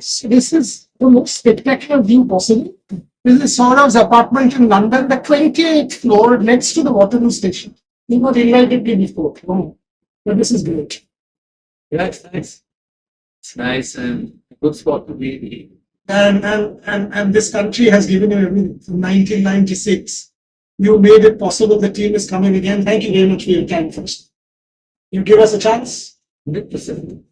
So this is the most spectacular view possible. This is Saurav's apartment in London, the 28th floor next to the Waterloo station. He got invited me before. Oh, but this is great. Yeah, it's nice. It's nice and a good spot to be. And this country has given you everything. From 1996, you made it possible. The team is coming again. Thank you very much for your time first. You give us a chance. 100%.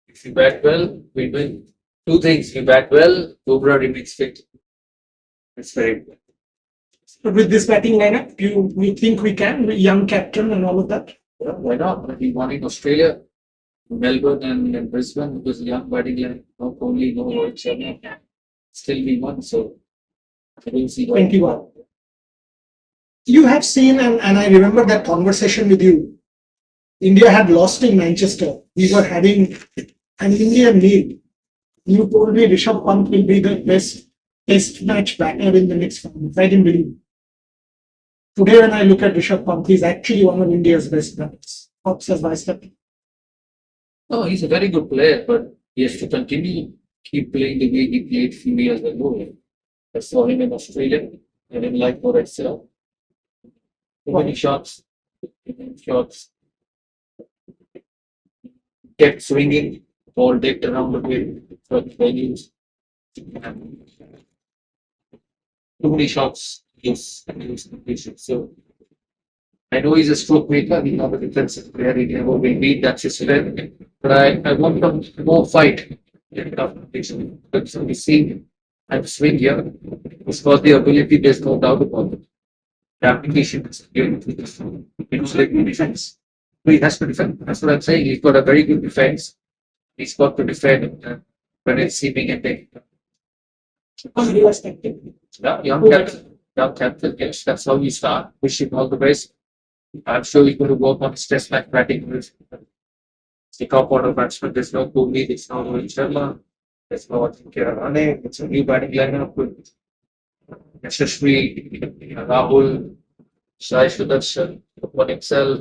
If you bat well, we win. Two things. You bat well, Bumrah remains fit. That's very good. But with this batting lineup, we think we can, with young captain and all of that. Yeah, why not? We won in Australia, Melbourne and Brisbane. It was a young batting line. Not only no Rohit Sharma. Still we won, so I don't see why. 21. You have seen, and I remember that conversation with you. India had lost in Manchester. We were having an Indian lead. You told me Rishabh Pant will be the best test match batter in the next 5 months. I didn't believe it. Today, when I look at Rishabh Pant, he's actually one of India's best batters. Hops as vice captain. No, he's a very good player, but he has to continue keep playing the way he played few years ago. I saw him in Australia. I didn't like what I saw. Too many shots. Kept swinging, ball dipped around the way, venues. Too many shots, yes, and he was completion. So I know he's a stroke maker, he's not a defensive player, he never will beat, that's his strength. But I want him more fight in tough conditions. But so we see him and swing here. He's got the ability, there's no doubt about it. The application is given to this. It's like defense. He has to defend. That's what I'm saying. He's got a very good defense. He's got to defend when it's seeming and then. Yeah, young captain, yes, that's how you start. Wish him all the best. I'm sure he's going to work on his test match batting. The top order batsman, there's no Kohli, there's no Rohit Sharma, there's no Kirane. It's a new batting lineup with Yashasvi, Rahul, Shai Sudarshan, one himself,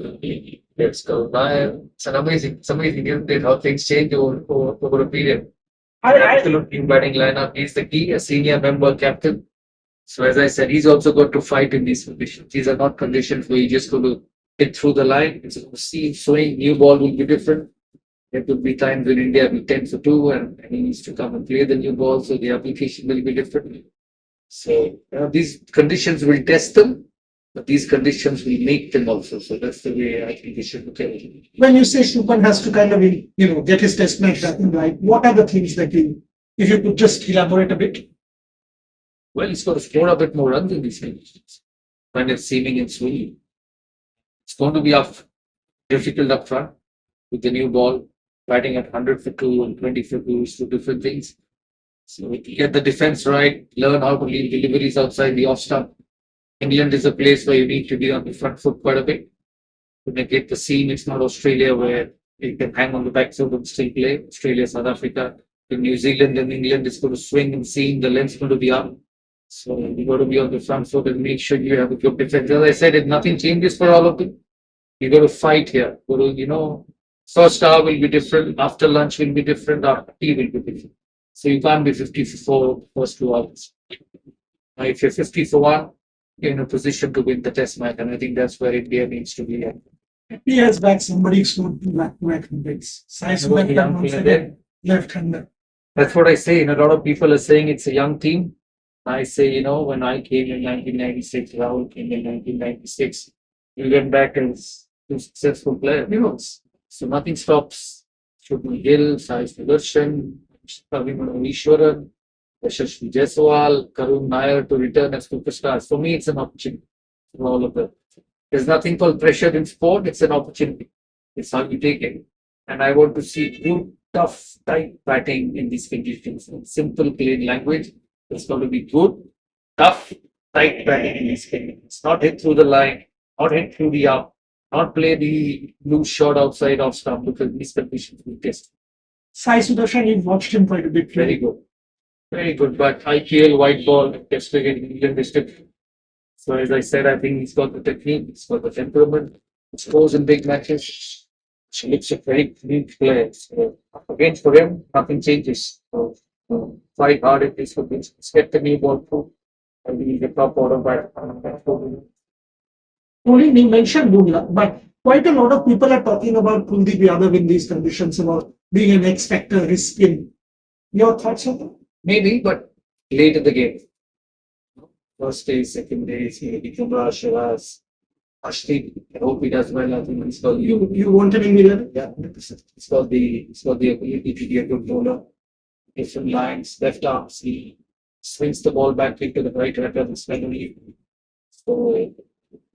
let's go Nair. It's amazing, isn't it, how things change over a period. Absolute team batting lineup. He's the key, a senior member captain. So as I said, he's also got to fight in these conditions. These are not conditions where you just going to hit through the line. It's going to see swing, new ball will be different. There could be times in India we 10 for 2 and he needs to come and play the new ball, so the application will be different. So these conditions will test them, but these conditions will make them also. So that's the way I think we should look at it. When you say Shubman has to kind of, get his test match batting right, what are the things that if you could just elaborate a bit? Well, he's got to score a bit more runs in these conditions when it's seeming and swinging. It's going to be difficult up front with the new ball, batting at 100 for 2 and 20 for 2 is two different things. So if you get the defense right, learn how to lead deliveries outside the off stump. England is a place where you need to be on the front foot quite a bit to negate the seam. It's not Australia where you can hang on the back foot and still play. Australia, South Africa, in New Zealand and England is going to swing and seam. The length's going to be up. So you got to be on the front foot and make sure you have a good defense. As I said, if nothing changes for all of them, you got to fight here. First hour will be different. After lunch will be different. After tea will be different. So you can't be 50 for 4 first 2 hours. If you're 50 for 1, you're in a position to win the test match. And I think that's where India needs to be at. 50 years back, somebody scored 2 back-to-back hundreds. Left-hander. That's what I say. A lot of people are saying it's a young team. I say, when I came in 1996, Rahul came in 1996, we went back as 2 successful players. So nothing stops Shubman Gill, Sai Sudarshan, Abhimanyu Ishwaran, Yashasvi Jaiswal, Karun Nair to return as superstars. For me, it's an opportunity for all of them. There's nothing called pressure in sport. It's an opportunity. It's how you take it. And I want to see good, tough, tight batting in these conditions. In simple, plain language, it's going to be good, tough, tight batting in these conditions. Not hit through the line, not hit through the up, not play the loose shot outside off stump because these conditions will test. Sai Sudarshan, you've watched him quite a bit. Very good. Very good. But IPL, white ball, test cricket, England is different. So as I said, I think he's got the technique, he's got the temperament, he scores in big matches. He looks a very unique player. So again, for him, nothing changes. So fight hard in this conditions, get the new ball through, and be the top order batsman. Only you mentioned Bumrah, but quite a lot of people are talking about Kuldeep Yadav in these conditions, about being an X factor, his spin. Your thoughts on that? Maybe, but late in the game. First day, second day, maybe Kumra, Shiraz, Ashtik. I hope he does well. I think he's got You want him in Milan? yeah, 100%. He's got the ability to be a good bowler. Different lines, left arms. He swings the ball back into the right hand of the slightly.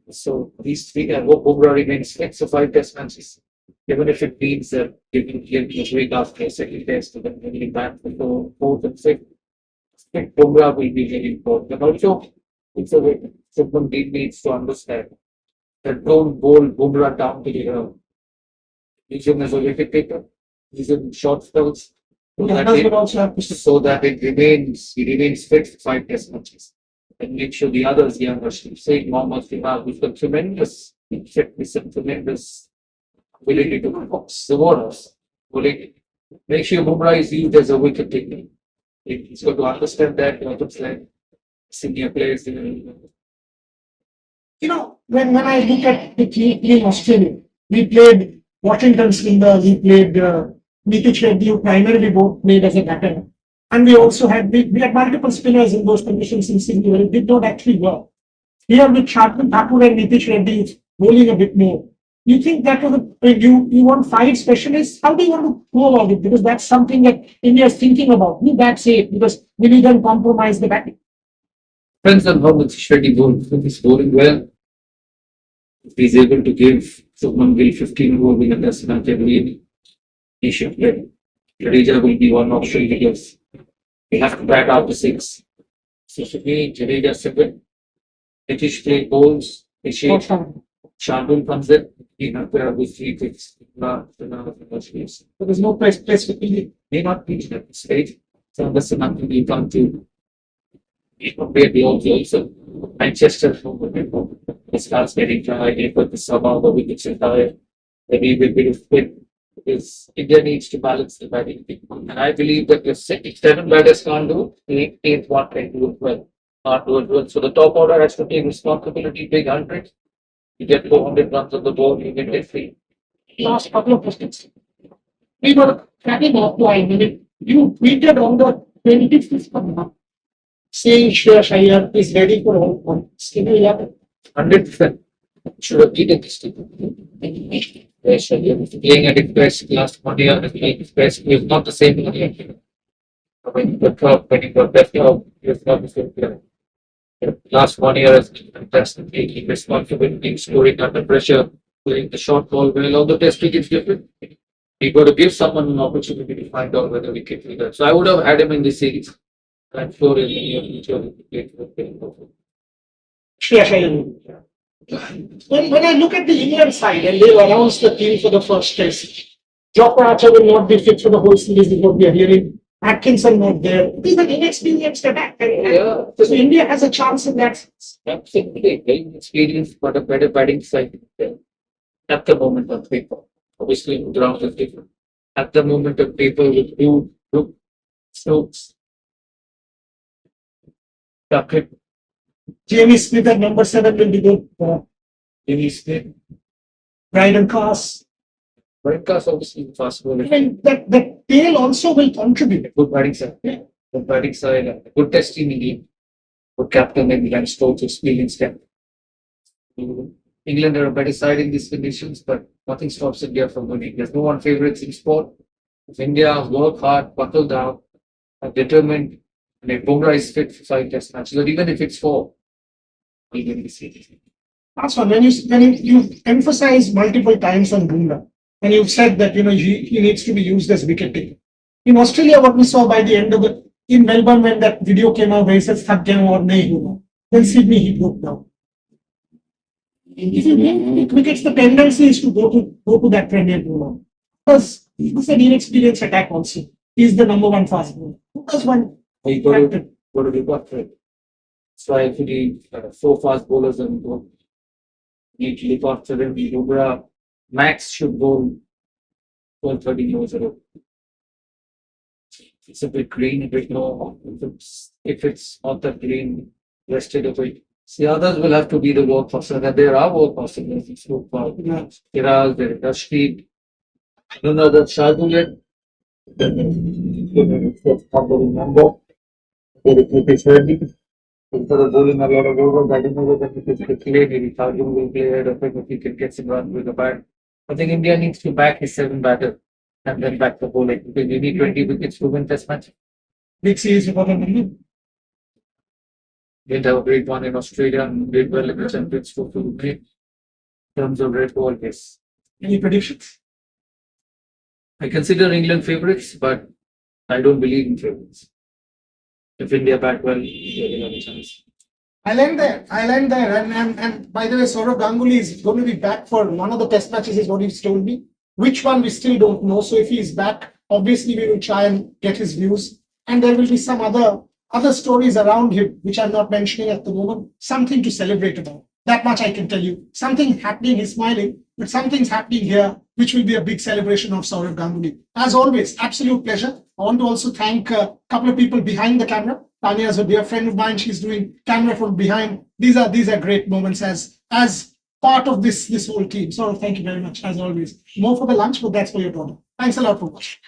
So these three, I hope Bumrah remains fit for 5 test matches. Even if it means that giving him a break after a second test, then bringing him back for fourth and fifth. I think Bumrah will be very important. And also, it's a way Shubman Gill needs to understand that don't bowl Bumrah down to the ground. Use him as a wicket taker, use him in short spells, so that Others it- will also have to so that he remains fit for 5 test matches. And make sure the others, young Rashid Sheikh, Mohammad Fihad, who's got tremendous fitness and tremendous ability to box the bowlers. Make sure Bumrah is used as a wicket taker. He's got to understand that it's like senior players. When I look at the team in Australia, we played Washington Sundar, we played Nitish Reddy, who primarily both played as a batter. And we had multiple spinners in those conditions in Sydney where it did not actually work. Here with Shardul Thakur and Nitish Reddy bowling a bit more. You think that was you want 5 specialists? How do you want to go about it? Because that's something that India is thinking about. Will that say it? Because will you then compromise the batting? Depends on how much Shetty bowls. If he's bowling well, if he's able to give Shubman Gill 15 over in a test match every he should play. Jadeja will be one option because we have to bat out the 6. So for me, Jadeja 7, Nitish play bowls, Nishesh, Shardul comes in, he have to have his 3 picks. So there's no place for India. May not be at this stage. So that's something we come to. We compare the also. Manchester starts getting tired, they put the sub out the wickets are tired. Maybe a bit of spin. Because India needs to balance the batting. And I believe that if 7 batters can't do it, 8th one can do it well. Not do it well. So the top order has to take responsibility, big 100. You get 400 runs on the ball, you get it free. Last couple of questions. We were chatting offline and you tweeted on the 25th of month saying Shreyas Iyer is ready for all points. Can you elaborate? 100%. Should have beaten this team. Yes, playing at its best last 1 year, playing its best. He is not the same player. When you got top, when you got best job, he is not the same player. Last 1 year has been fantastic. Taking responsibility, scoring under pressure, playing the short ball well. Although testing is different. You got to give someone an opportunity to find out whether we can do that. So I would have had him in this series. I'm sure in the near future he will play. Shreyas Iyer. When I look at the England side and they've announced the team for the first test, Jofra Archer will not be fit for the whole series, is what we are hearing. Atkinson not there. It is an inexperienced attack. Yeah. So India has a chance in that sense. Absolutely. Very experienced, but a better batting side at the moment on paper. Obviously, ground is different. At the moment of paper, with Brook, Stokes, Tuckett, Jamie Smith at number 7 will be good. Jimmy Smith, Bryden Cass. Brinkas obviously fast bowler. Even the tail also will contribute. Good batting side. Yeah. Good batting side. Good testing lead. Good captain and Glenn Stokes experienced them. England are a better side in these conditions, but nothing stops India from winning. There's no one favorites in sport. If India work hard, buckle down, are determined, and if Bumrah is fit for 5 test matches, or even if it's 4, we'll win the series. That's one. When you emphasize multiple times on Bumrah, and you've said that he needs to be used as wicket taker. In Australia, what we saw by the end of in Melbourne when that video came out where he says "Thak gaya aur nahi huna," then Sydney he broke down. If you make wickets, the tendency is to go to that Premier bowler because he's an inexperienced attack also. He's the number 1 fast bowler. Who does one? You got to be got it. So if you need 4 fast bowlers and go, need to look after them. Bumrah max should bowl 12-13 overs a row. it's a bit green, a bit more. If it's not that green, rest it a bit. See, others will have to be the workhorses, and there are workhorses. As you spoke about Kiraz, there is Rashid. I don't know about Shadu yet. Remember, there is Nitish Reddy. Instead of bowling a lot of overs, I don't know whether he can play. Maybe Shadu will play ahead of him if he can get some run with the bat. I think India needs to back his 7 batter and then back the bowling because you need 20 wickets to win this match. Big series for them. Didn't have a great one in Australia and did well in the Champions Trophy in terms of red ball. Yes, Any predictions? I consider England favourites, but I don't believe in favourites. If India bat well, they will have a chance. I'll end there. And by the way, Saurav Ganguly is going to be back for one of the test matches, is what he's told me. Which one we still don't know. So if he's back, obviously we will try and get his views. And there will be some other stories around him, which I'm not mentioning at the moment. Something to celebrate about. That much I can tell you. Something happening, he's smiling, but something's happening here, which will be a big celebration of Saurav Ganguly. As always, absolute pleasure. I want to also thank a couple of people behind the camera. Tanya is a dear friend of mine. She's doing camera from behind. These are great moments as part of this whole team. So thank you very much, as always. More for the lunch, but that's for your daughter. Thanks a lot for watching.